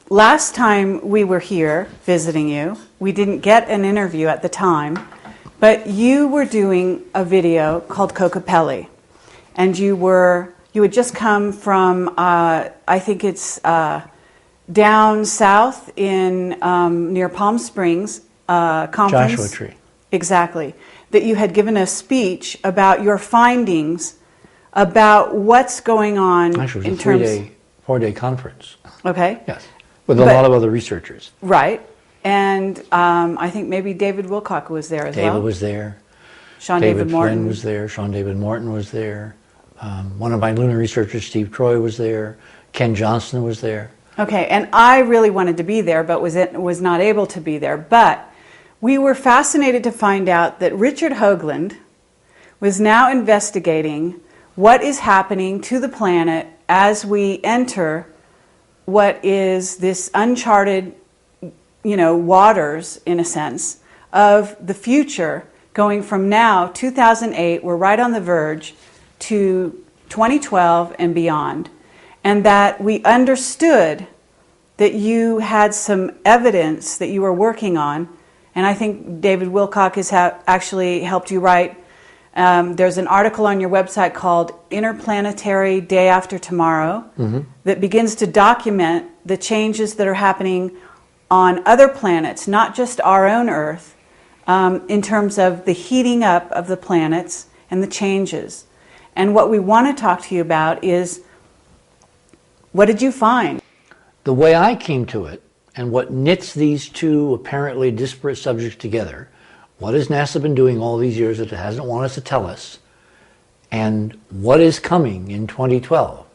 last time we were here visiting you, we didn't get an interview at the time, but you were doing a video called Kokopelli, and you had just come from, I think it's down south in near Palm Springs conference. Joshua Tree. Exactly. That you had given a speech about your findings about what's going on. Actually, it was a four-day conference. Okay. Yes, with a lot of other researchers. Right. And I think maybe David Wilcock was there as well. David was there. Sean David Morton Flynn was there. Sean David Morton was there. One of my lunar researchers, Steve Troy, was there. Ken Johnston was there. Okay, and I really wanted to be there, but was not able to be there. But we were fascinated to find out that Richard Hoagland was now investigating what is happening to the planet as we enter what is this uncharted, waters, in a sense, of the future, going from now, 2008, we're right on the verge, to 2012 and beyond. And that we understood that you had some evidence that you were working on, and I think David Wilcock has actually helped you write. There's an article on your website called Interplanetary Day After Tomorrow that begins to document the changes that are happening on other planets, not just our own Earth, in terms of the heating up of the planets and the changes. And what we want to talk to you about is, what did you find? The way I came to it, and what knits these two apparently disparate subjects together, what has NASA been doing all these years that it hasn't wanted us to tell us, and what is coming in 2012,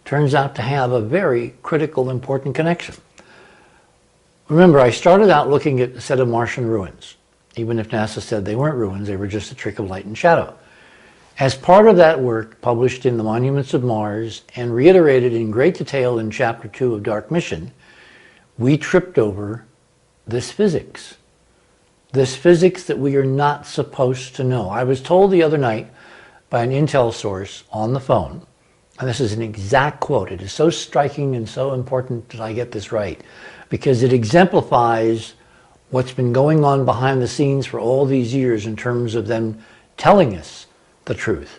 turns out to have a very critical, important connection. Remember, I started out looking at a set of Martian ruins. Even if NASA said they weren't ruins, they were just a trick of light and shadow. As part of that work, published in the Monuments of Mars and reiterated in great detail in Chapter 2 of Dark Mission, we tripped over this physics that we are not supposed to know. I was told the other night by an intel source on the phone, and this is an exact quote. It is so striking and so important that I get this right, because it exemplifies what's been going on behind the scenes for all these years in terms of them telling us the truth.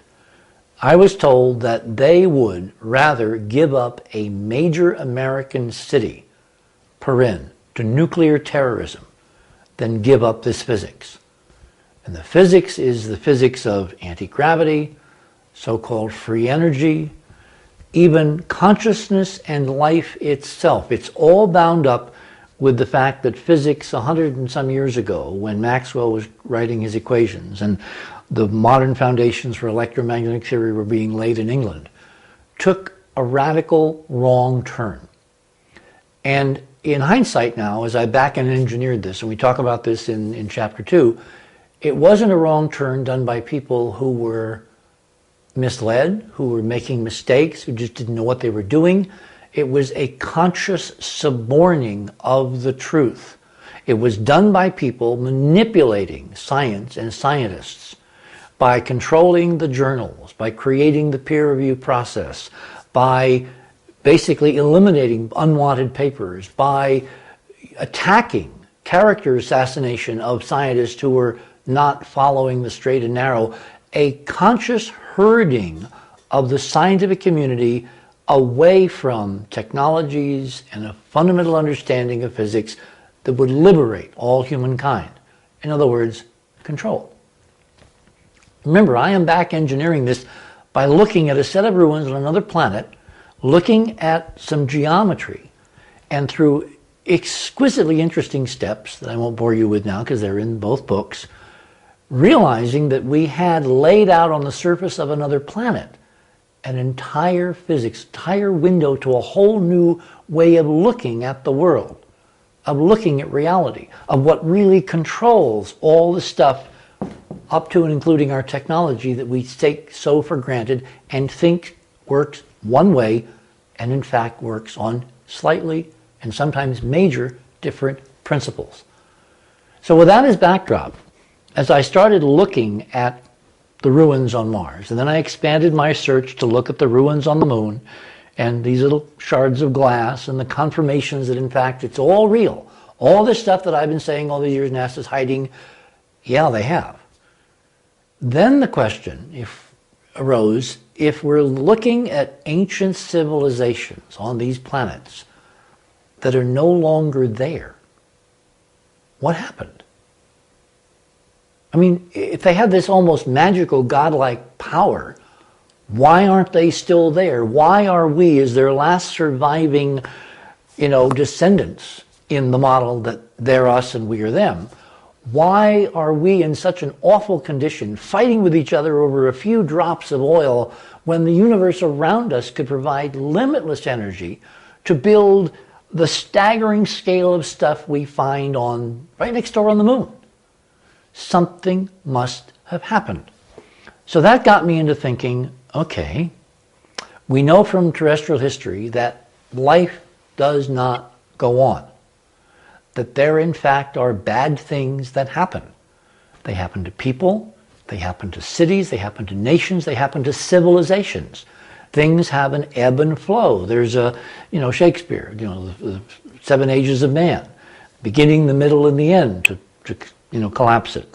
I was told that they would rather give up a major American city, Perin, to nuclear terrorism than give up this physics. And the physics is the physics of anti-gravity, so-called free energy, even consciousness and life itself. It's all bound up with the fact that physics 100 and some years ago, when Maxwell was writing his equations and the modern foundations for electromagnetic theory were being laid in England, took a radical wrong turn. And in hindsight now, as I back and engineered this, and we talk about this in Chapter 2, it wasn't a wrong turn done by people who were misled, who were making mistakes, who just didn't know what they were doing. It was a conscious suborning of the truth. It was done by people manipulating science and scientists by controlling the journals, by creating the peer review process, by basically eliminating unwanted papers, by attacking character assassination of scientists who were not following the straight and narrow, a conscious herding of the scientific community away from technologies and a fundamental understanding of physics that would liberate all humankind. In other words, control. Remember, I am back engineering this by looking at a set of ruins on another planet, looking at some geometry, and through exquisitely interesting steps that I won't bore you with now because they're in both books, realizing that we had laid out on the surface of another planet an entire physics, entire window to a whole new way of looking at the world, of looking at reality, of what really controls all the stuff up to and including our technology that we take so for granted and think works one way and in fact works on slightly and sometimes major different principles. So with that as backdrop, as I started looking at the ruins on Mars, and then I expanded my search to look at the ruins on the Moon, and these little shards of glass and the confirmations that in fact it's all real. All this stuff that I've been saying all these years NASA's hiding, yeah, they have. Then the question arose, if we're looking at ancient civilizations on these planets that are no longer there, what happened? I mean, if they have this almost magical, godlike power, why aren't they still there? Why are we, as their last surviving, descendants in the model that they're us and we are them? Why are we in such an awful condition, fighting with each other over a few drops of oil, when the universe around us could provide limitless energy to build the staggering scale of stuff we find right next door on the moon? Something must have happened. So that got me into thinking, okay, we know from terrestrial history that life does not go on, that there in fact are bad things that happen. They happen to people, they happen to cities, they happen to nations, they happen to civilizations. Things have an ebb and flow. There's Shakespeare, the 7 ages of man, beginning, the middle, and the end to collapse it.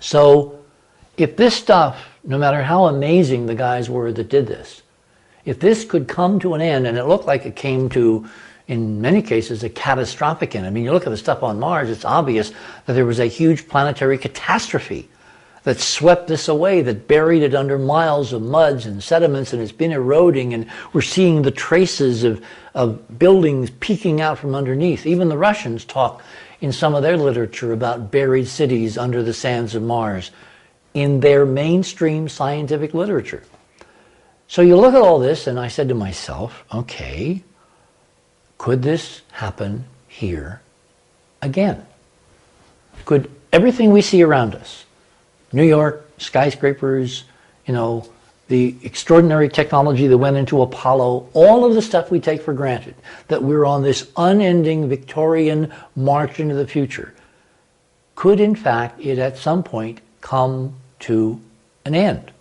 So if this stuff, no matter how amazing the guys were that did this, if this could come to an end, and it looked like it came to, in many cases, a catastrophic end. I mean, you look at the stuff on Mars, it's obvious that there was a huge planetary catastrophe that swept this away, that buried it under miles of muds and sediments, and it's been eroding, and we're seeing the traces of buildings peeking out from underneath. Even the Russians talk in some of their literature about buried cities under the sands of Mars in their mainstream scientific literature. So you look at all this, and I said to myself, okay, could this happen here again? Could everything we see around us, New York, skyscrapers, the extraordinary technology that went into Apollo, all of the stuff we take for granted, that we're on this unending Victorian march into the future, could in fact it at some point come to an end?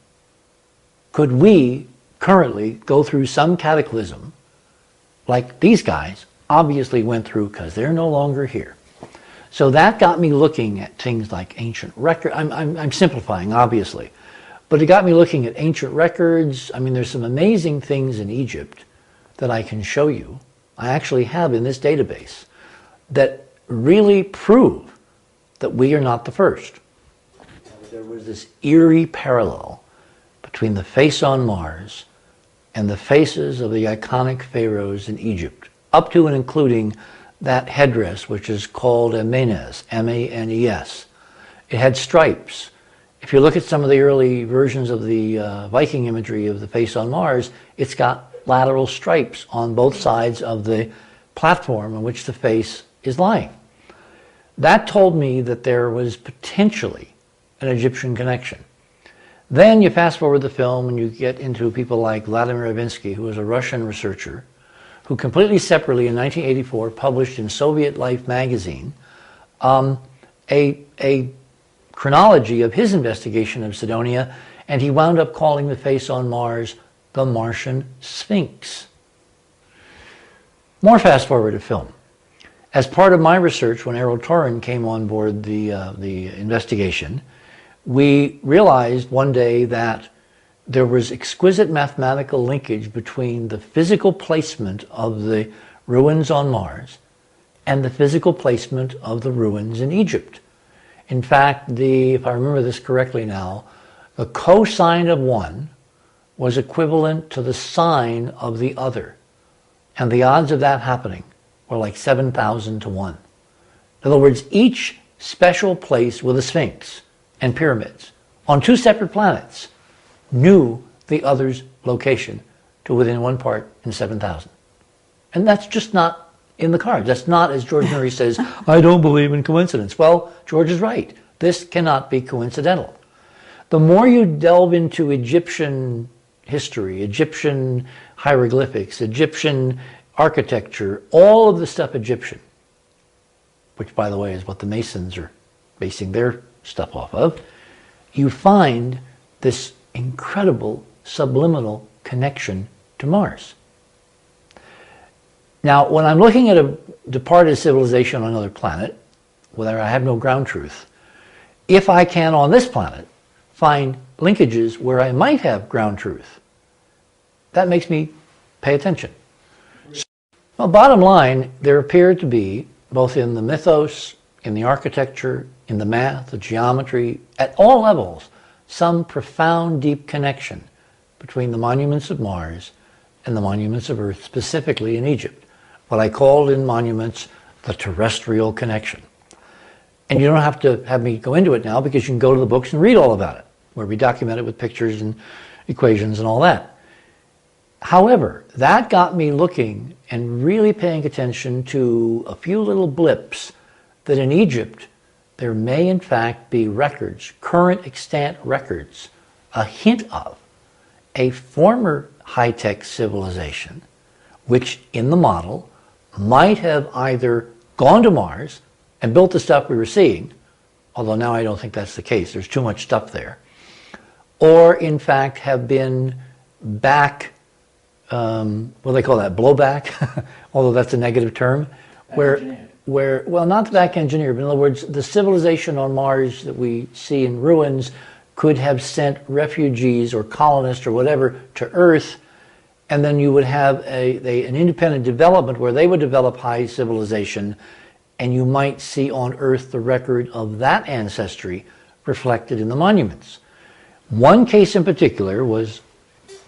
Could we currently go through some cataclysm like these guys obviously went through, because they're no longer here? So that got me looking at things like ancient records. I'm simplifying, obviously, but it got me looking at ancient records. I mean, there's some amazing things in Egypt that I can show you. I actually have in this database that really prove that we are not the first. There was this eerie parallel between the face on Mars and the faces of the iconic pharaohs in Egypt, up to and including that headdress, which is called a menes, M-A-N-E-S. It had stripes. If you look at some of the early versions of the Viking imagery of the face on Mars, it's got lateral stripes on both sides of the platform on which the face is lying. That told me that there was potentially an Egyptian connection. Then you fast forward the film and you get into people like Vladimir Ivinsky, who was a Russian researcher, who completely separately in 1984 published in Soviet Life magazine a chronology of his investigation of Cydonia, and he wound up calling the face on Mars the Martian Sphinx. More fast forward to film. As part of my research, when Errol Torren came on board the investigation, we realized one day that there was exquisite mathematical linkage between the physical placement of the ruins on Mars and the physical placement of the ruins in Egypt. In fact, if I remember this correctly now, the cosine of one was equivalent to the sine of the other. And the odds of that happening were like 7,000 to 1. In other words, each special place with a sphinx and pyramids on 2 separate planets knew the other's location to within 1 part in 7,000. And that's just not in the cards. That's not, as George Murray says, I don't believe in coincidence. Well, George is right. This cannot be coincidental. The more you delve into Egyptian history, Egyptian hieroglyphics, Egyptian architecture, all of the stuff Egyptian, which by the way is what the Masons are basing their stuff off of, you find this incredible subliminal connection to Mars. Now, when I'm looking at a departed civilization on another planet, where I have no ground truth, if I can on this planet find linkages where I might have ground truth, that makes me pay attention. Well, bottom line, there appear to be, both in the mythos, in the architecture, in the math, the geometry, at all levels, some profound, deep connection between the monuments of Mars and the monuments of Earth, specifically in Egypt. What I called in monuments the terrestrial connection. And you don't have to have me go into it now, because you can go to the books and read all about it, where we document it with pictures and equations and all that. However, that got me looking and really paying attention to a few little blips that in Egypt there may in fact be records, current extant records, a hint of a former high-tech civilization which in the model might have either gone to Mars and built the stuff we were seeing, although now I don't think that's the case, there's too much stuff there, or in fact have been back, what do they call that, blowback, although that's a negative term, where, well, not back engineered, but in other words, the civilization on Mars that we see in ruins could have sent refugees or colonists or whatever to Earth, and then you would have an independent development where they would develop high civilization, and you might see on Earth the record of that ancestry reflected in the monuments. One case in particular was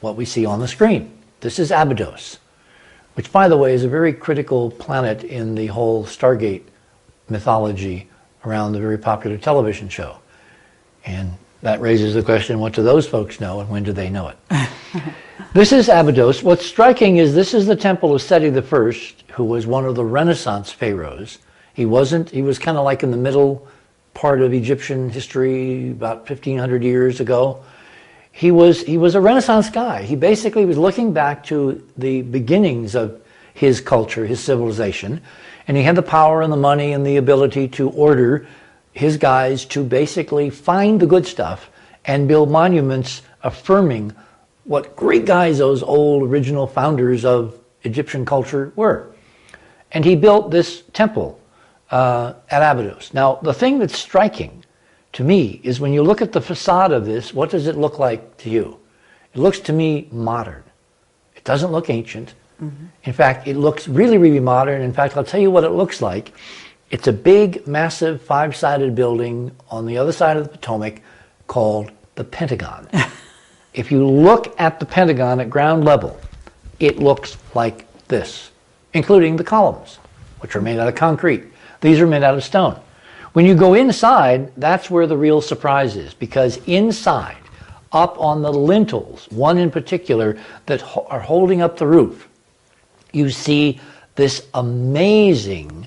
what we see on the screen. This is Abydos, which, by the way, is a very critical planet in the whole Stargate mythology around the very popular television show. And that raises the question, what do those folks know and when do they know it? This is Abydos. What's striking is this is the temple of Seti I, who was one of the Renaissance pharaohs. He was kind of like in the middle part of Egyptian history, about 1,500 years ago. He was a Renaissance guy. He basically was looking back to the beginnings of his culture, his civilization, and he had the power and the money and the ability to order his guys to basically find the good stuff and build monuments affirming what great guys those old original founders of Egyptian culture were. And he built this temple at Abydos. Now, the thing that's striking to me is when you look at the facade of this, what does it look like to you? It looks to me modern. It doesn't look ancient. Mm-hmm. In fact, it looks really, really modern. In fact, I'll tell you what it looks like. It's a big, massive, five-sided building on the other side of the Potomac called the Pentagon. If you look at the Pentagon at ground level, it looks like this, including the columns, which are made out of concrete. These are made out of stone. When you go inside, that's where the real surprise is, because inside, up on the lintels, one in particular that are holding up the roof, you see this amazing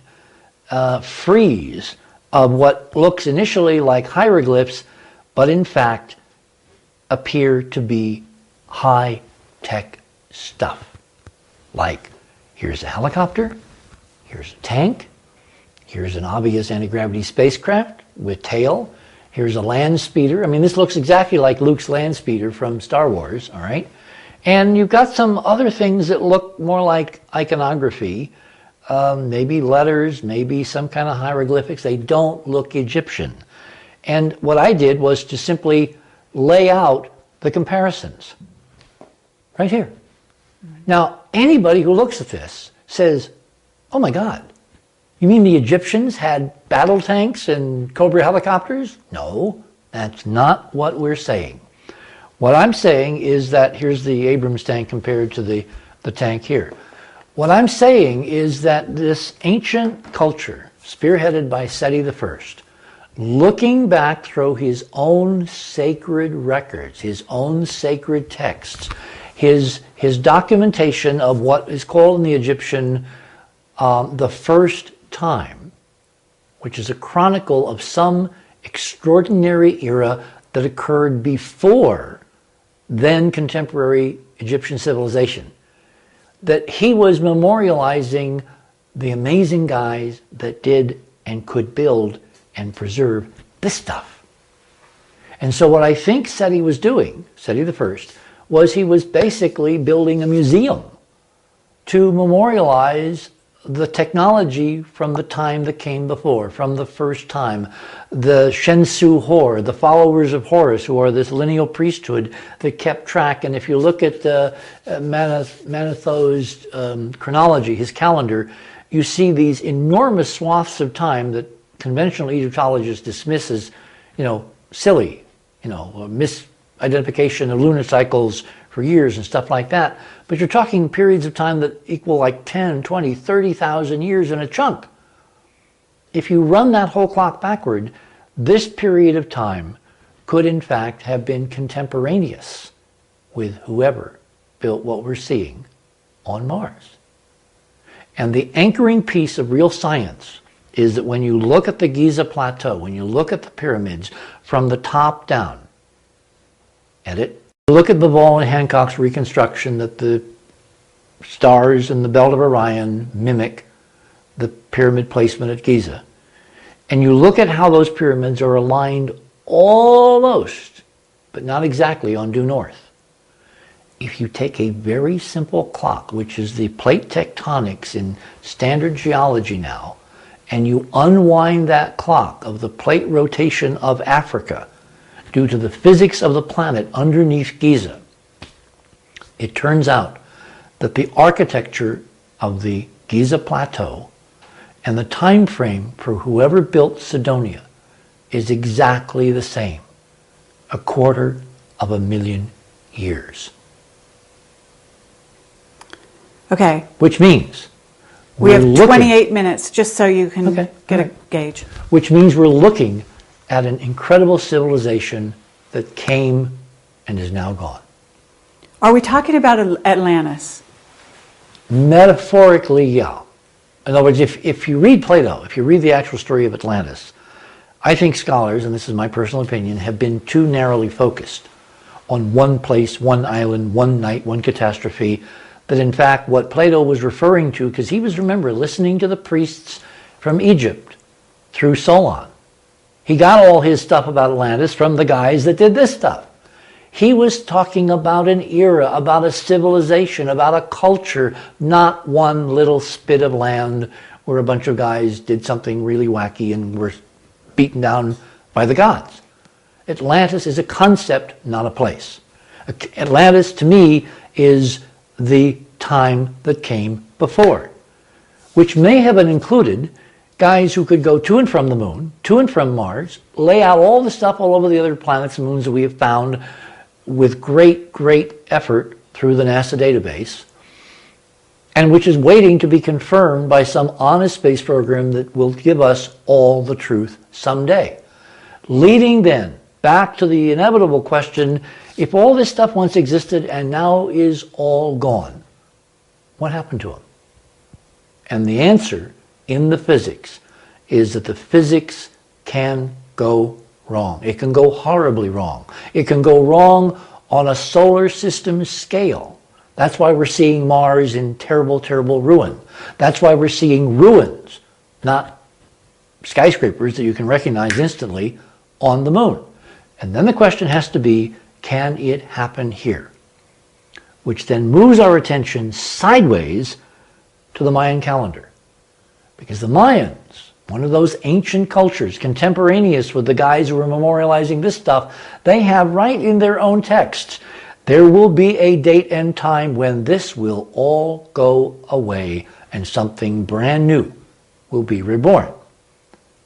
frieze of what looks initially like hieroglyphs, but in fact appear to be high-tech stuff. Like, here's a helicopter, here's a tank, here's an obvious anti-gravity spacecraft with tail, here's a land speeder. I mean, this looks exactly like Luke's land speeder from Star Wars, all right? And you've got some other things that look more like iconography, maybe letters, maybe some kind of hieroglyphics. They don't look Egyptian. And what I did was to simply lay out the comparisons right here. Now, anybody who looks at this says, oh my God, you mean the Egyptians had battle tanks and Cobra helicopters? No, that's not what we're saying. What I'm saying is that, here's the Abrams tank compared to the tank here. What I'm saying is that this ancient culture, spearheaded by Seti I, looking back through his own sacred records, his own sacred texts, his documentation of what is called in the Egyptian the first time, which is a chronicle of some extraordinary era that occurred before then contemporary Egyptian civilization, that he was memorializing the amazing guys that did and could build and preserve this stuff. And so what I think Seti was doing, Seti I, was he was basically building a museum to memorialize the technology from the time that came before, from the first time. The Shensu Hor, the followers of Horus, who are this lineal priesthood that kept track. And if you look at Manetho's chronology, his calendar, you see these enormous swaths of time that conventional Egyptologists dismiss as, silly, misidentification of lunar cycles for years and stuff like that. But you're talking periods of time that equal like 10, 20, 30,000 years in a chunk. If you run that whole clock backward, this period of time could in fact have been contemporaneous with whoever built what we're seeing on Mars. And the anchoring piece of real science is that when you look at the Giza Plateau, when you look at the pyramids from the top down, look at Bavall and Hancock's reconstruction that the stars in the belt of Orion mimic the pyramid placement at Giza, and you look at how those pyramids are aligned almost, but not exactly, on due north. If you take a very simple clock, which is the plate tectonics in standard geology now, and you unwind that clock of the plate rotation of Africa due to the physics of the planet underneath Giza, it turns out that the architecture of the Giza Plateau and the time frame for whoever built Sidonia is exactly the same, 250,000 years. Okay. Which means we have 28 minutes, just so you can get a gauge. Which means we're looking at an incredible civilization that came and is now gone. Are we talking about Atlantis? Metaphorically, yeah. In other words, if you read Plato, if you read the actual story of Atlantis, I think scholars, and this is my personal opinion, have been too narrowly focused on one place, one island, one night, one catastrophe, that in fact what Plato was referring to, because he was, remember, listening to the priests from Egypt through Solon. He got all his stuff about Atlantis from the guys that did this stuff. He was talking about an era, about a civilization, about a culture, not one little spit of land where a bunch of guys did something really wacky and were beaten down by the gods. Atlantis is a concept, not a place. Atlantis, to me, is the time that came before, which may have included guys who could go to and from the moon, to and from Mars, lay out all the stuff all over the other planets and moons that we have found with great, great effort through the NASA database, and which is waiting to be confirmed by some honest space program that will give us all the truth someday. Leading then back to the inevitable question, if all this stuff once existed and now is all gone, what happened to them? And the answer in the physics is that the physics can go wrong. It can go horribly wrong. It can go wrong on a solar system scale. That's why we're seeing Mars in terrible, terrible ruin. That's why we're seeing ruins, not skyscrapers that you can recognize instantly, on the moon. And then the question has to be, can it happen here? Which then moves our attention sideways to the Mayan calendar. Because the Mayans, one of those ancient cultures, contemporaneous with the guys who are memorializing this stuff, they have right in their own texts, there will be a date and time when this will all go away and something brand new will be reborn.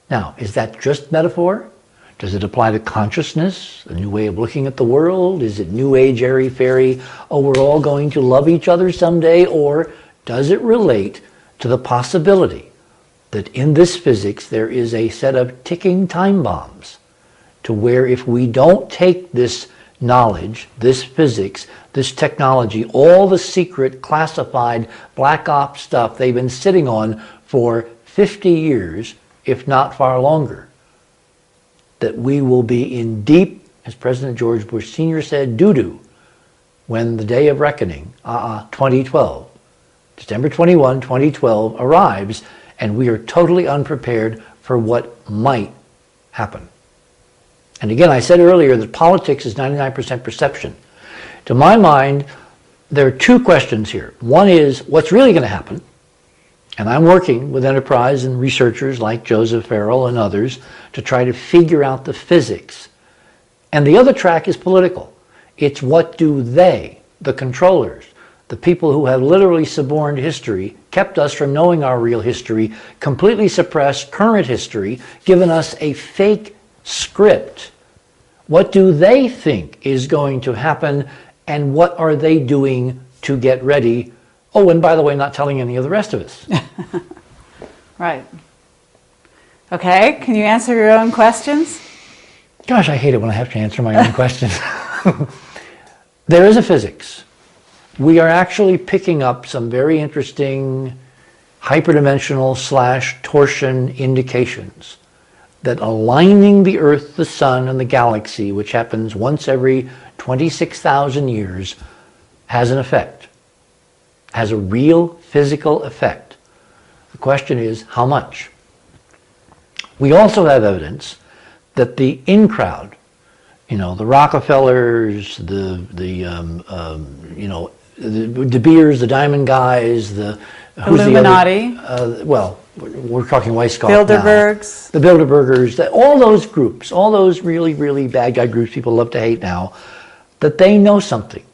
Now, is that just metaphor? Does it apply to consciousness, a new way of looking at the world? Is it new age, airy-fairy, oh, we're all going to love each other someday? Or does it relate to the possibility that in this physics there is a set of ticking time bombs to where if we don't take this knowledge, this physics, this technology, all the secret, classified, black ops stuff they've been sitting on for 50 years, if not far longer, that we will be in deep, as President George Bush Sr. said, doo-doo, when the day of reckoning, 2012, December 21, 2012, arrives, and we are totally unprepared for what might happen. And again, I said earlier that politics is 99% perception. To my mind, there are two questions here. One is, what's really going to happen? And I'm working with Enterprise and researchers like Joseph Farrell and others to try to figure out the physics. And the other track is political. It's what do they, the controllers, the people who have literally suborned history, kept us from knowing our real history, completely suppressed current history, given us a fake script. What do they think is going to happen, and what are they doing to get ready? Oh, and by the way, not telling any of the rest of us. Right. Okay, can you answer your own questions? Gosh, I hate it when I have to answer my own questions. There is a physics. We are actually picking up some very interesting hyperdimensional / torsion indications that aligning the Earth, the Sun, and the galaxy, which happens once every 26,000 years, has an effect, has a real physical effect. The question is, how much? We also have evidence that the in-crowd, the Rockefellers, the De Beers, the Diamond Guys, the Illuminati. Well, we're talking Weishaupt Bilderbergs. now. The Bilderbergers, all those groups, all those really, really bad guy groups people love to hate now, that they know something.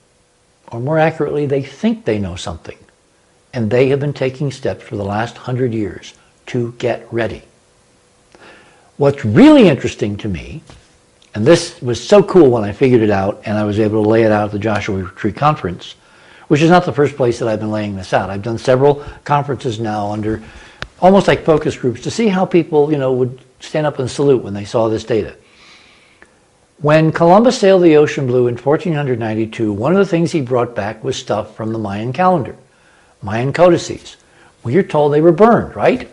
Or more accurately, they think they know something. And they have been taking steps for the last 100 years to get ready. What's really interesting to me, and this was so cool when I figured it out and I was able to lay it out at the Joshua Tree Conference, which is not the first place that I've been laying this out. I've done several conferences now under almost like focus groups to see how people, would stand up and salute when they saw this data. When Columbus sailed the ocean blue in 1492, one of the things he brought back was stuff from the Mayan calendar, Mayan codices. We are told they were burned, right?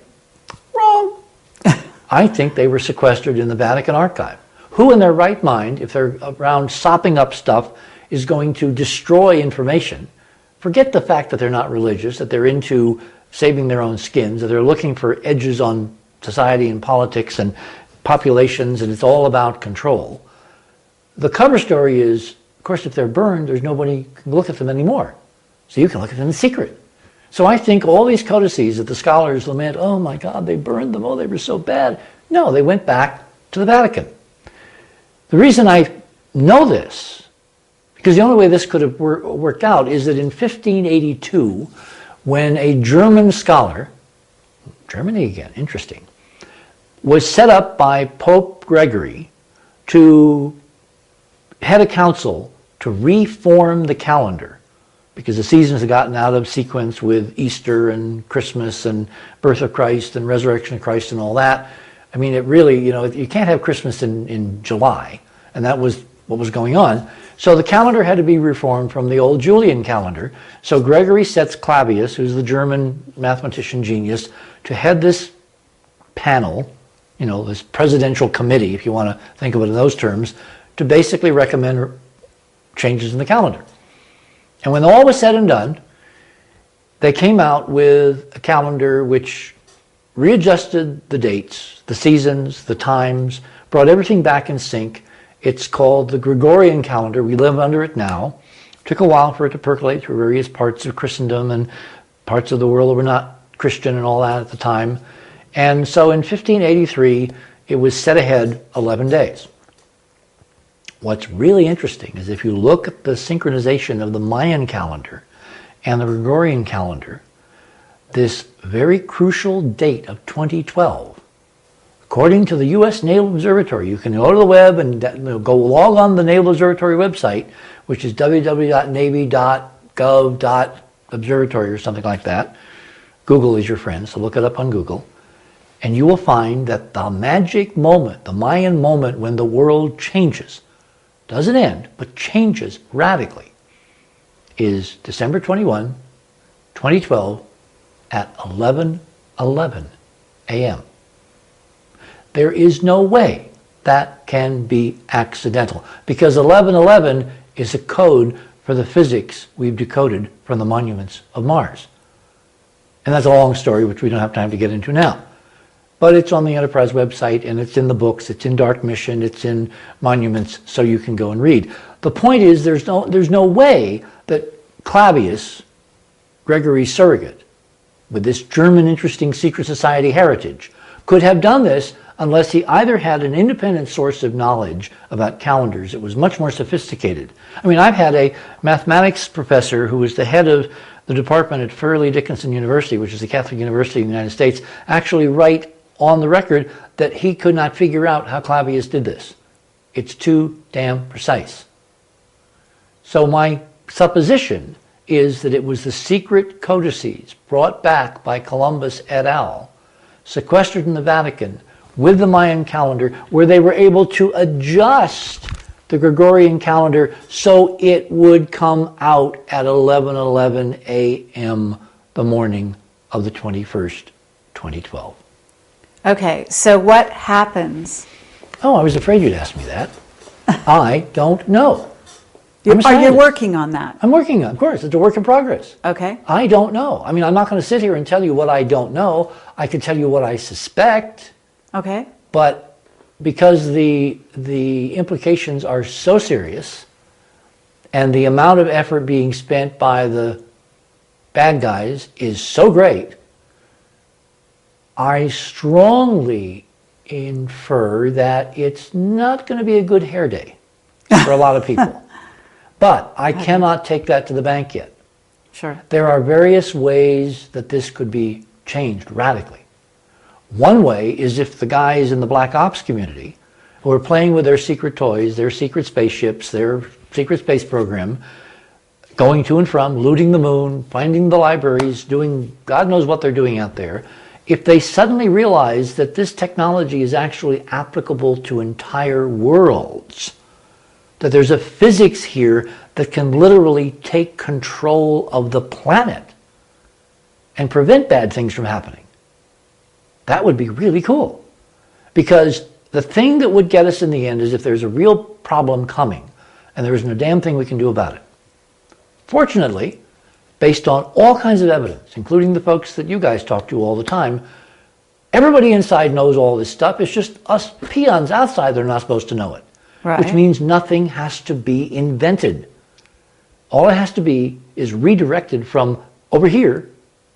Wrong. I think they were sequestered in the Vatican archive. Who in their right mind, if they're around sopping up stuff, is going to destroy information? Forget the fact that they're not religious, that they're into saving their own skins, that they're looking for edges on society and politics and populations, and it's all about control. The cover story is, of course, if they're burned, there's nobody who can look at them anymore. So you can look at them in secret. So I think all these codices that the scholars lament, oh my God, they burned them, oh, they were so bad. No, they went back to the Vatican. The reason I know this, because the only way this could have worked out is that in 1582, when a German scholar, Germany again, interesting, was set up by Pope Gregory to head a council to reform the calendar, because the seasons had gotten out of sequence with Easter and Christmas and birth of Christ and resurrection of Christ and all that. I mean, it really, you can't have Christmas in July, and that was what was going on. So the calendar had to be reformed from the old Julian calendar. So Gregory sets Clavius, who's the German mathematician genius, to head this panel, this presidential committee, if you want to think of it in those terms, to basically recommend changes in the calendar. And when all was said and done, they came out with a calendar which readjusted the dates, the seasons, the times, brought everything back in sync. It's called the Gregorian calendar. We live under it now. It took a while for it to percolate through various parts of Christendom and parts of the world that were not Christian and all that at the time. And so in 1583, it was set ahead 11 days. What's really interesting is if you look at the synchronization of the Mayan calendar and the Gregorian calendar, this very crucial date of 2012, according to the U.S. Naval Observatory, you can go to the web and go log on the Naval Observatory website, which is www.navy.gov.observatory or something like that. Google is your friend, so look it up on Google. And you will find that the magic moment, the Mayan moment when the world changes, doesn't end, but changes radically, is December 21, 2012 at 11:11 a.m. There is no way that can be accidental, because 11:11 is a code for the physics we've decoded from the monuments of Mars. And that's a long story, which we don't have time to get into now. But it's on the Enterprise website, and it's in the books, it's in Dark Mission, it's in Monuments, so you can go and read. The point is there's no way that Clavius, Gregory's surrogate, with this German interesting secret society heritage, could have done this unless he either had an independent source of knowledge about calendars that was much more sophisticated. I mean, I've had a mathematics professor who was the head of the department at Fairleigh Dickinson University, which is a Catholic university in the United States, actually write on the record that he could not figure out how Clavius did this. It's too damn precise. So my supposition is that it was the secret codices brought back by Columbus et al., sequestered in the Vatican with the Mayan calendar, where they were able to adjust the Gregorian calendar so it would come out at 11:11 a.m. the morning of the 21st, 2012. Okay, so what happens? Oh, I was afraid you'd ask me that. I don't know. Are you working on that? I'm working on it, of course. It's a work in progress. Okay. I don't know. I mean, I'm not going to sit here and tell you what I don't know. I can tell you what I suspect. Okay. But because the implications are so serious and the amount of effort being spent by the bad guys is so great, I strongly infer that it's not going to be a good hair day for a lot of people. But I cannot take that to the bank yet. Sure. There are various ways that this could be changed radically. One way is if the guys in the black ops community who are playing with their secret toys, their secret spaceships, their secret space program, going to and from, looting the moon, finding the libraries, doing God knows what they're doing out there, if they suddenly realize that this technology is actually applicable to entire worlds, that there's a physics here that can literally take control of the planet and prevent bad things from happening. That would be really cool. Because the thing that would get us in the end is if there's a real problem coming and there isn't a damn thing we can do about it. Fortunately, based on all kinds of evidence, including the folks that you guys talk to all the time, everybody inside knows all this stuff. It's just us peons outside that are not supposed to know it. Right. Which means nothing has to be invented. All it has to be is redirected from over here,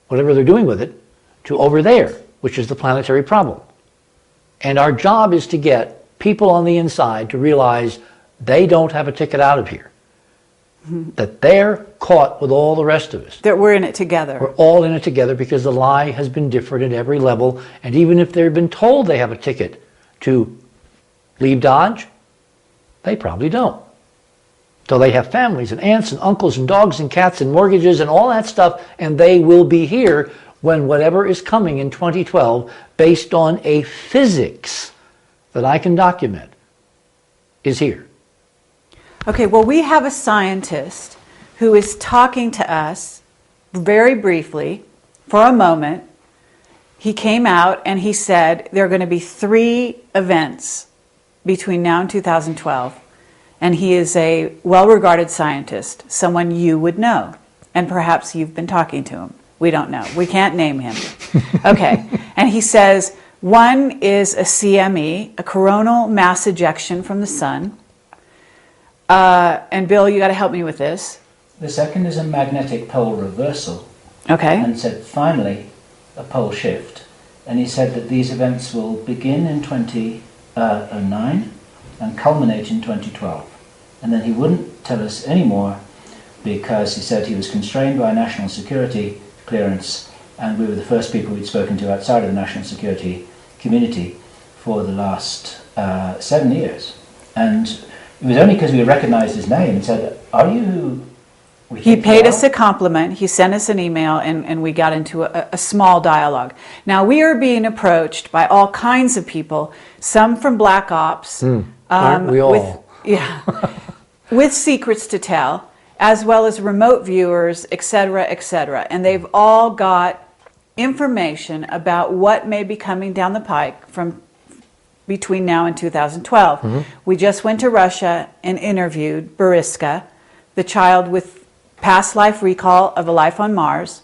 whatever they're doing with it, to over there, which is the planetary problem. And our job is to get people on the inside to realize they don't have a ticket out of here. Mm-hmm. That they're caught with all the rest of us. That we're in it together. We're all in it together because the lie has been different at every level. And even if they've been told they have a ticket to leave Dodge, they probably don't. So they have families and aunts and uncles and dogs and cats and mortgages and all that stuff, and they will be here when whatever is coming in 2012, based on a physics that I can document, is here. Okay, well, we have a scientist who is talking to us very briefly for a moment. He came out and he said there are going to be 3 events between now and 2012. And he is a well-regarded scientist, someone you would know. And perhaps you've been talking to him. We don't know. We can't name him. Okay. And he says, one is a CME, a coronal mass ejection from the sun. And Bill, you got to help me with this. The second is a magnetic pole reversal. Okay. And said, finally, a pole shift. And he said that these events will begin in 2009 and culminate in 2012. And then he wouldn't tell us any more because he said he was constrained by national security clearance, and we were the first people we'd spoken to outside of the national security community for the last 7 years. And it was only because we recognized his name and said, are you who we He think paid you us are?" a compliment. He sent us an email, and we got into a small dialogue. Now, we are being approached by all kinds of people, some from Black Ops. Aren't we all? With secrets to tell, as well as remote viewers, etc., etc. And they've all got information about what may be coming down the pike from between now and 2012. Mm-hmm. We just went to Russia and interviewed Boriska, the child with past life recall of a life on Mars,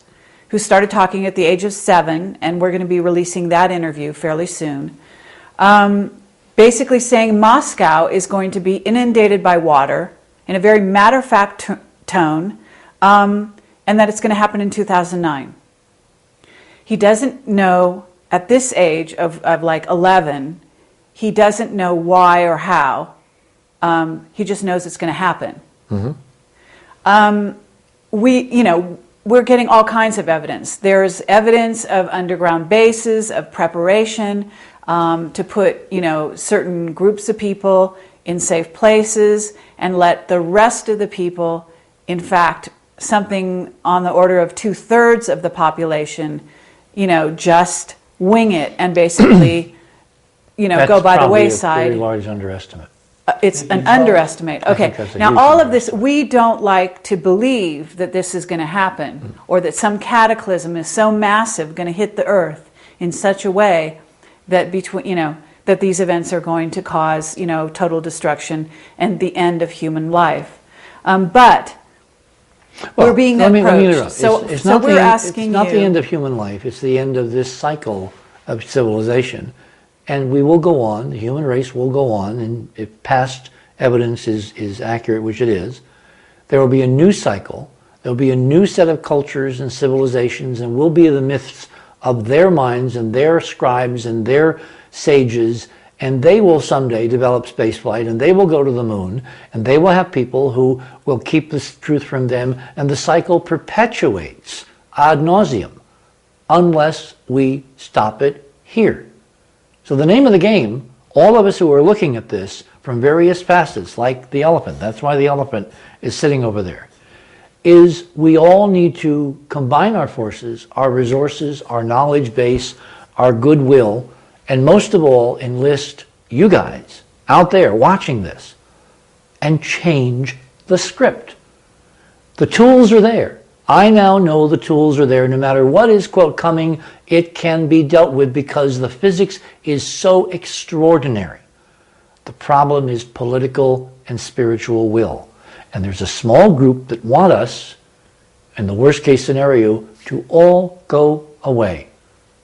who started talking at the age of 7, and we're going to be releasing that interview fairly soon. Basically saying Moscow is going to be inundated by water in a very matter-of-fact tone. and that it's going to happen in 2009. He doesn't know at this age of like 11, he doesn't know why or how. He just knows it's going to happen. We're getting all kinds of evidence. There's evidence of underground bases, of preparation to put, certain groups of people in safe places and let the rest of the people, in fact, something on the order of 2/3 of the population, just wing it and basically, go by the wayside. That's probably a very large underestimate. It's an underestimate. Okay. Now, all of this, we don't like to believe that this is going to happen or that some cataclysm is so massive going to hit the earth in such a way that that these events are going to cause, total destruction and the end of human life. But we're being approached. So we're asking you. It's not the end of human life. It's the end of this cycle of civilization. And we will go on, the human race will go on, and if past evidence is accurate, which it is, there will be a new cycle, there will be a new set of cultures and civilizations, and we'll be the myths of their minds and their scribes and their sages, and they will someday develop spaceflight, and they will go to the moon, and they will have people who will keep this truth from them, and the cycle perpetuates ad nauseum, unless we stop it here. So the name of the game, all of us who are looking at this from various facets, like the elephant, that's why the elephant is sitting over there, is we all need to combine our forces, our resources, our knowledge base, our goodwill, and most of all enlist you guys out there watching this and change the script. The tools are there. I now know the tools are there. No matter what is, quote, coming, it can be dealt with because the physics is so extraordinary. The problem is political and spiritual will. And there's a small group that want us, in the worst case scenario, to all go away.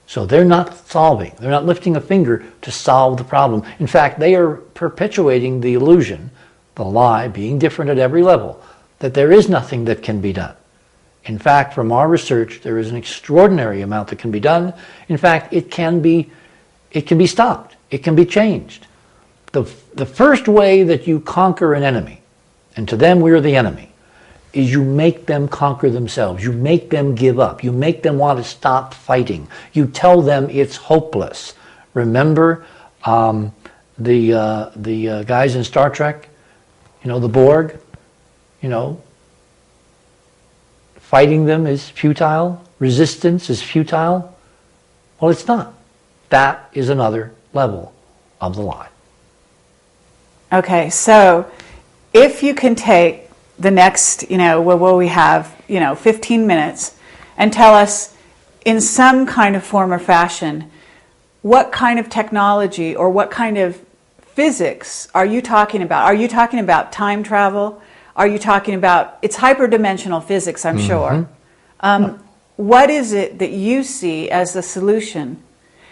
So they're not solving, they're not lifting a finger to solve the problem. In fact, they are perpetuating the illusion, the lie, being different at every level, that there is nothing that can be done. In fact, from our research, there is an extraordinary amount that can be done. In fact, it can be stopped. It can be changed. The first way that you conquer an enemy, and to them we're the enemy, is you make them conquer themselves. You make them give up. You make them want to stop fighting. You tell them it's hopeless. Remember the guys in Star Trek, the Borg, fighting them is futile. Resistance is futile. Well, it's not. That is another level of the lie. Okay, so if you can take the next, what we have, 15 minutes and tell us in some kind of form or fashion, what kind of technology or what kind of physics are you talking about? Are you talking about time travel? Are you talking about, it's hyperdimensional physics, I'm sure. What is it that you see as the solution?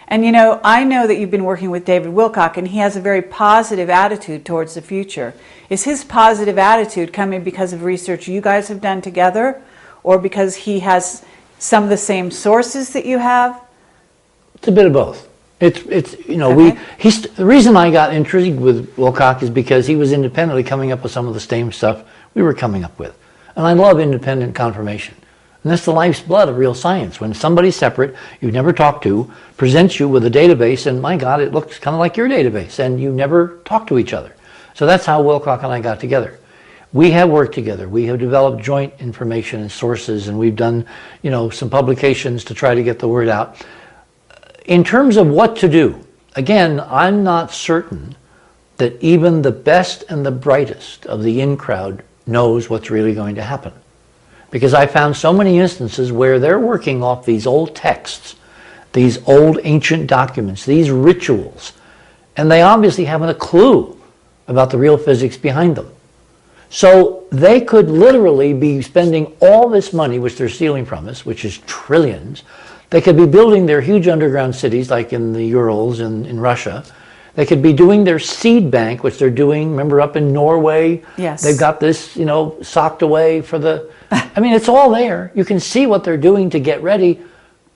And I know that you've been working with David Wilcock, and he has a very positive attitude towards the future. Is his positive attitude coming because of research you guys have done together, or because he has some of the same sources that you have? It's a bit of both. Okay. The reason I got intrigued with Wilcock is because he was independently coming up with some of the same stuff we were coming up with. And I love independent confirmation. And that's the life's blood of real science. When somebody separate, you've never talked to, presents you with a database, and my God, it looks kind of like your database, and you never talk to each other. So that's how Wilcock and I got together. We have worked together. We have developed joint information and sources, and we've done, some publications to try to get the word out. In terms of what to do, again, I'm not certain that even the best and the brightest of the in crowd knows what's really going to happen. Because I found so many instances where they're working off these old texts, these old ancient documents, these rituals, and they obviously haven't a clue about the real physics behind them. So they could literally be spending all this money, which they're stealing from us, which is trillions. They could be building their huge underground cities like in the Urals in Russia. They could be doing their seed bank, which they're doing, remember up in Norway? Yes. They've got this, socked away for the... I mean, it's all there. You can see what they're doing to get ready,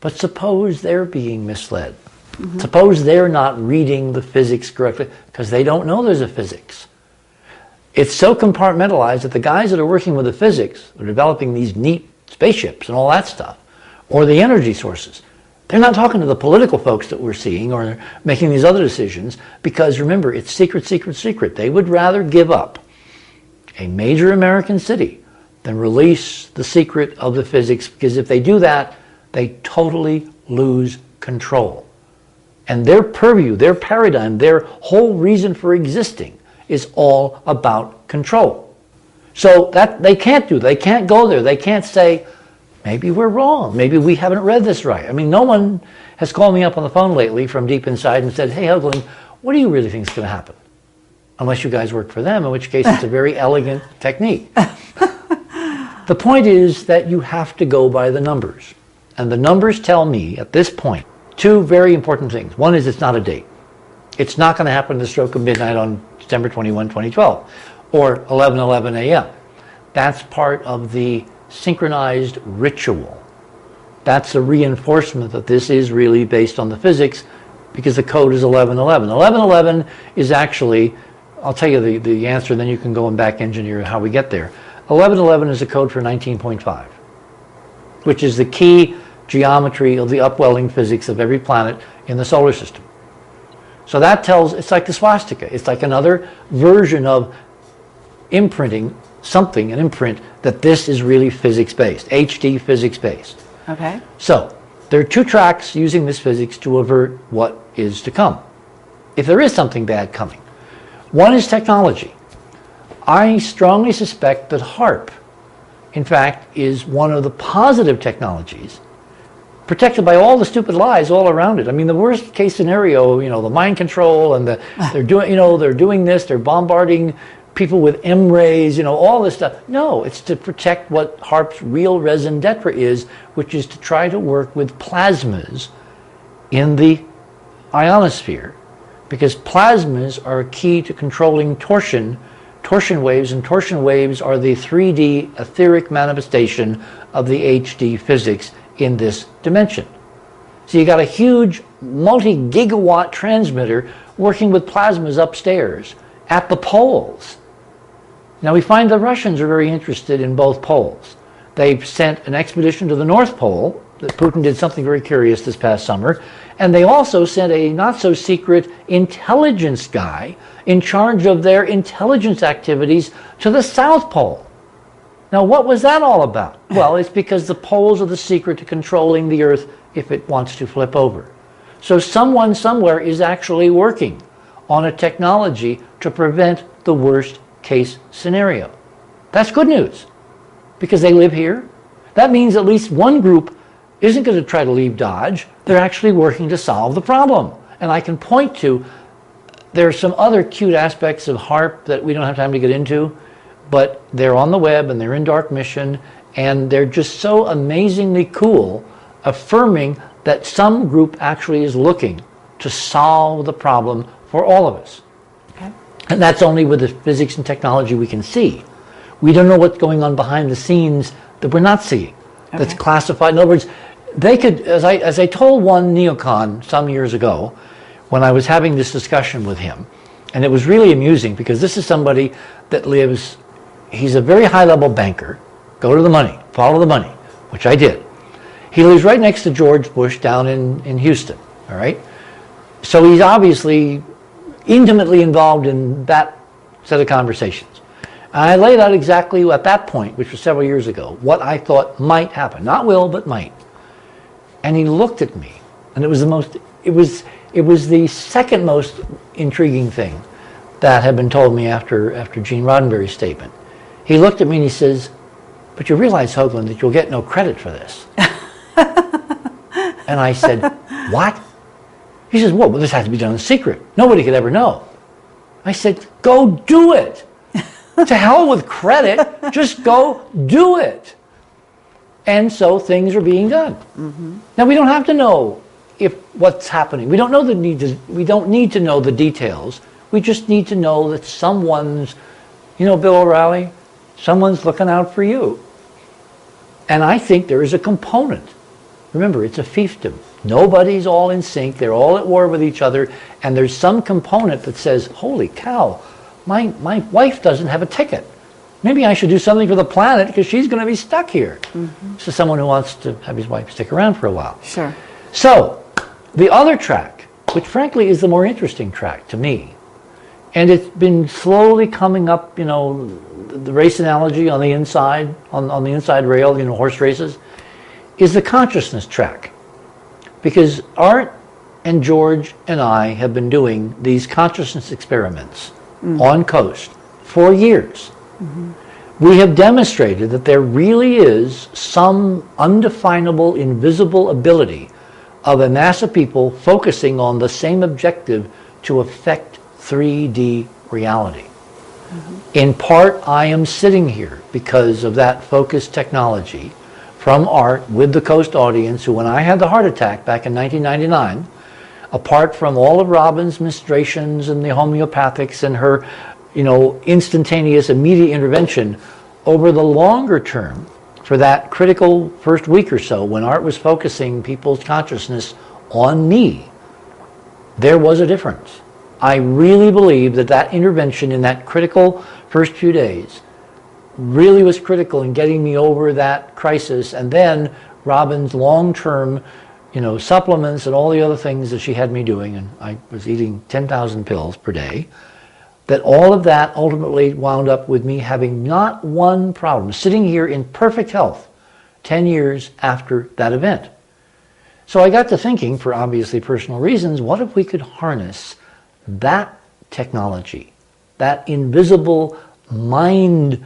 but suppose they're being misled. Mm-hmm. Suppose they're not reading the physics correctly, because they don't know there's a physics. It's so compartmentalized that the guys that are working with the physics, are developing these neat spaceships and all that stuff, or the energy sources, they're not talking to the political folks that we're seeing or making these other decisions, because remember, it's secret, secret, secret. They would rather give up a major American city than release the secret of the physics, because if they do that, they totally lose control. And their purview, their paradigm, their whole reason for existing is all about control. So that they can't do, they can't go there, they can't say, maybe we're wrong. Maybe we haven't read this right. I mean, no one has called me up on the phone lately from deep inside and said, hey, Hoagland, what do you really think is going to happen? Unless you guys work for them, in which case it's a very elegant technique. The point is that you have to go by the numbers. And the numbers tell me, at this point, two very important things. One is it's not a date. It's not going to happen at the stroke of midnight on December 21, 2012, or 11:11 a.m. That's part of the synchronized ritual. That's a reinforcement that this is really based on the physics, because the code is 11:11. 11:11 is actually, I'll tell you the answer, then you can go and back engineer how we get there. 11:11 is a code for 19.5, which is the key geometry of the upwelling physics of every planet in the solar system. So that tells, it's like the swastika. It's like another version of imprinting something, an imprint, that this is really physics-based, HD physics-based. Okay. So there are two tracks using this physics to avert what is to come, if there is something bad coming. One is technology. I strongly suspect that HARP, in fact, is one of the positive technologies, protected by all the stupid lies all around it. I mean, the worst case scenario, the mind control, and they're doing this, they're bombarding people with M-rays, all this stuff. No, it's to protect what HARP's real raison d'etre is, which is to try to work with plasmas in the ionosphere, because plasmas are a key to controlling torsion waves, and torsion waves are the 3D etheric manifestation of the HD physics in this dimension. So you got a huge multi-gigawatt transmitter working with plasmas upstairs at the poles. Now we find the Russians are very interested in both poles. They've sent an expedition to the North Pole, that Putin did something very curious this past summer, and they also sent a not-so-secret intelligence guy in charge of their intelligence activities to the South Pole. Now, what was that all about? Well, it's because the poles are the secret to controlling the Earth if it wants to flip over. So someone somewhere is actually working on a technology to prevent the worst case scenario. That's good news, because they live here. That means at least one group isn't going to try to leave Dodge. They're actually working to solve the problem. And I can point to, there are some other cute aspects of HARP that we don't have time to get into, but they're on the web and they're in Dark Mission, and they're just so amazingly cool, affirming that some group actually is looking to solve the problem for all of us. Okay. And that's only with the physics and technology we can see. We don't know what's going on behind the scenes that we're not seeing, that's classified. In other words, they could, as I told one neocon some years ago, when I was having this discussion with him, and it was really amusing, because this is somebody that lives, he's a very high-level banker. Go to the money, follow the money, which I did. He lives right next to George Bush down in Houston, all right? So he's obviously intimately involved in that set of conversations. I laid out exactly at that point, which was several years ago, what I thought might happen. Not will, but might. And he looked at me, and it was the second most intriguing thing that had been told me after Gene Roddenberry's statement. He looked at me and he says, but you realize, Hoagland, that you'll get no credit for this. And I said, what? He says, well, this has to be done in secret. Nobody could ever know. I said, go do it. To hell with credit, just go do it. And so things are being done. Mm-hmm. Now, we don't have to know if what's happening. We don't need to know the details. We just need to know that someone's, Bill O'Reilly, someone's looking out for you. And I think there is a component. Remember, it's a fiefdom. Nobody's all in sync. They're all at war with each other. And there's some component that says, holy cow, my wife doesn't have a ticket. Maybe I should do something for the planet because she's going to be stuck here. Mm-hmm. This is someone who wants to have his wife stick around for a while. Sure. So, the other track, which frankly is the more interesting track to me, and it's been slowly coming up, the race analogy on the inside, on the inside rail, horse races, is the consciousness track. Because Art and George and I have been doing these consciousness experiments on Coast for years. Mm-hmm. We have demonstrated that there really is some undefinable, invisible ability of a mass of people focusing on the same objective to affect 3D reality. Mm-hmm. In part, I am sitting here because of that focused technology from Art with the Coast audience, who, when I had the heart attack back in 1999, apart from all of Robin's ministrations and the homeopathics and her, instantaneous, immediate intervention, over the longer term, for that critical first week or so, when Art was focusing people's consciousness on me, there was a difference. I really believe that intervention in that critical first few days really was critical in getting me over that crisis. And then Robin's long-term, supplements and all the other things that she had me doing, and I was eating 10,000 pills per day, that all of that ultimately wound up with me having not one problem, sitting here in perfect health 10 years after that event. So I got to thinking, for obviously personal reasons, what if we could harness that technology, that invisible mind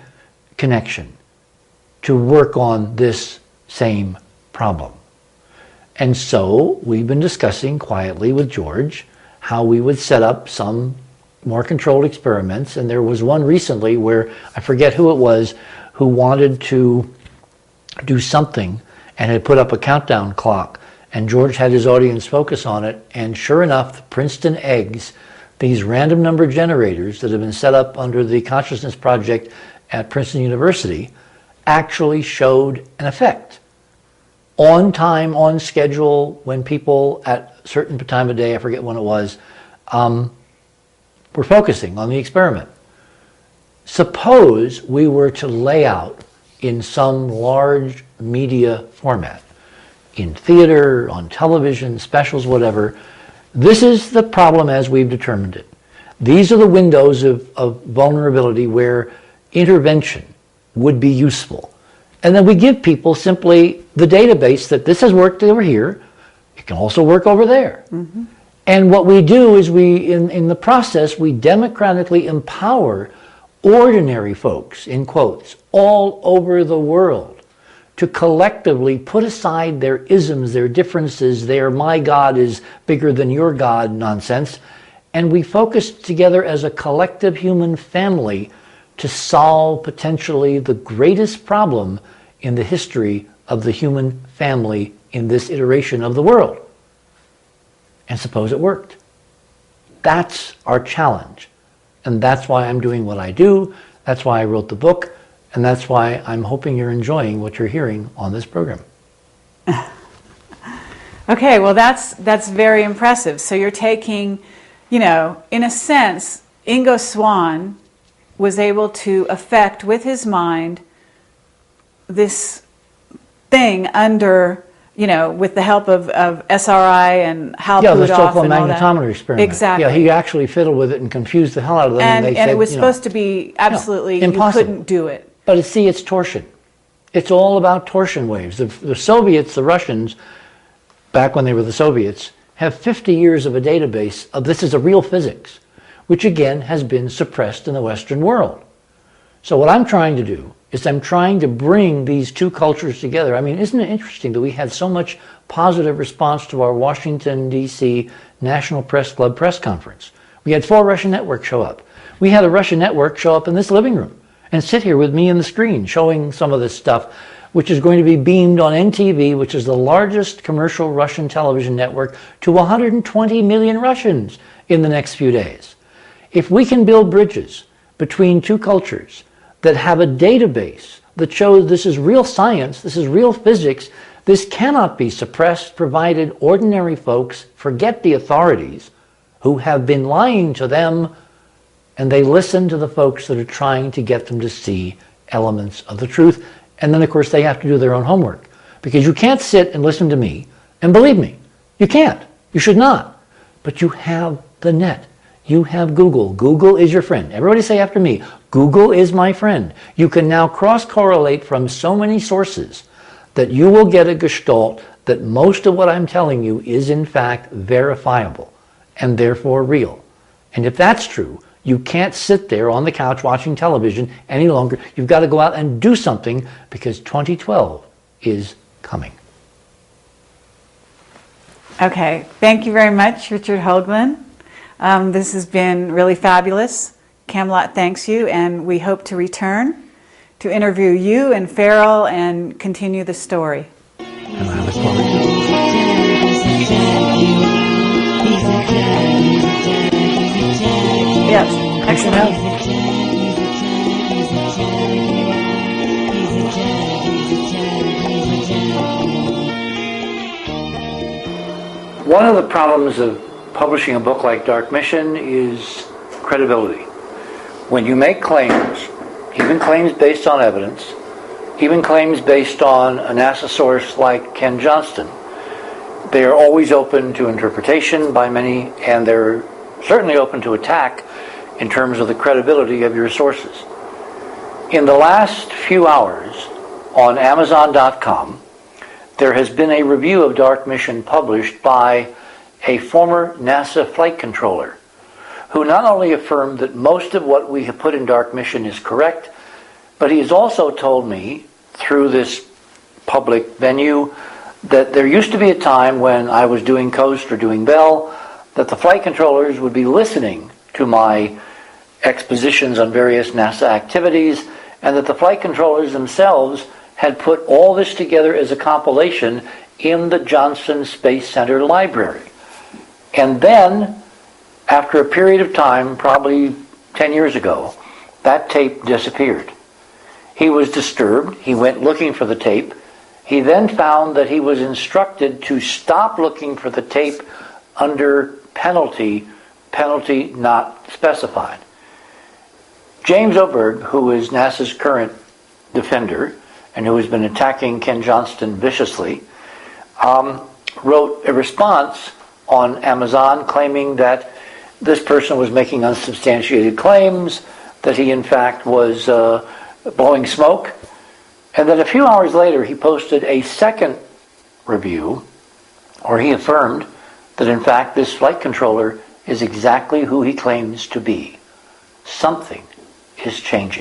connection, to work on this same problem? And so we've been discussing quietly with George how we would set up some more controlled experiments. And there was one recently where, I forget who it was, who wanted to do something and had put up a countdown clock. And George had his audience focus on it. And sure enough, the Princeton eggs, these random number generators that have been set up under the Consciousness Project at Princeton University, actually showed an effect. On time, on schedule, when people at a certain time of day, I forget when it was, were focusing on the experiment. Suppose we were to lay out in some large media format, in theater, on television, specials, whatever. This is the problem as we've determined it. These are the windows of vulnerability where intervention would be useful. And then we give people simply the database that this has worked over here. It can also work over there. Mm-hmm. And what we do is in the process, we democratically empower ordinary folks, in quotes, all over the world to collectively put aside their isms, their differences, their my God is bigger than your God nonsense, and we focus together as a collective human family to solve potentially the greatest problem in the history of the human family in this iteration of the world. And suppose it worked. That's our challenge. And that's why I'm doing what I do. That's why I wrote the book. And that's why I'm hoping you're enjoying what you're hearing on this program. Okay, well that's very impressive. So you're taking, in a sense, Ingo Swann was able to affect with his mind this thing under, with the help of SRI and Hal Puthoff the so-called and all that. magnetometer experiment. Exactly. Yeah, he actually fiddled with it and confused the hell out of them. And they said, it was supposed to be absolutely, impossible. You couldn't do it. But it's torsion. It's all about torsion waves. The Soviets, the Russians, back when they were the Soviets, have 50 years of a database of this is a real physics, which again has been suppressed in the Western world. So what I'm trying to do is I'm trying to bring these two cultures together. I mean, isn't it interesting that we had so much positive response to our Washington, D.C. National Press Club press conference? We had 4 Russian networks show up. We had a Russian network show up in this living room and sit here with me in the screen showing some of this stuff which is going to be beamed on NTV, which is the largest commercial Russian television network, to 120 million Russians in the next few days. If we can build bridges between two cultures that have a database that shows this is real science, this is real physics, this cannot be suppressed, provided ordinary folks forget the authorities who have been lying to them, and they listen to the folks that are trying to get them to see elements of the truth. And then, of course, they have to do their own homework. Because you can't sit and listen to me, and believe me, you can't. You should not. But you have the net. You have Google. Google is your friend. Everybody say after me, Google is my friend. You can now cross-correlate from so many sources that you will get a gestalt that most of what I'm telling you is in fact verifiable and therefore real. And if that's true, you can't sit there on the couch watching television any longer. You've got to go out and do something, because 2012 is coming. Okay, thank you very much, Richard Hoagland. This has been really fabulous. Camelot thanks you, and we hope to return to interview you and Farrell and continue the story. And I look forward to it. Yes, excellent. One of the problems of publishing a book like Dark Mission is credibility. When you make claims, even claims based on evidence, even claims based on a NASA source like Ken Johnston, they are always open to interpretation by many, and they're certainly open to attack in terms of the credibility of your sources. In the last few hours on Amazon.com, there has been a review of Dark Mission published by a former NASA flight controller, who not only affirmed that most of what we have put in Dark Mission is correct, but he has also told me through this public venue that there used to be a time when I was doing Coast or doing Bell that the flight controllers would be listening to my expositions on various NASA activities, and that the flight controllers themselves had put all this together as a compilation in the Johnson Space Center library. And then, after a period of time, probably 10 years ago, that tape disappeared. He was disturbed. He went looking for the tape. He then found that he was instructed to stop looking for the tape under penalty not specified. James Oberg, who is NASA's current defender and who has been attacking Ken Johnston viciously, wrote a response on Amazon claiming that this person was making unsubstantiated claims, that he in fact was blowing smoke. And then a few hours later he posted a second review where he affirmed that in fact this flight controller is exactly who he claims to be. Something is changing.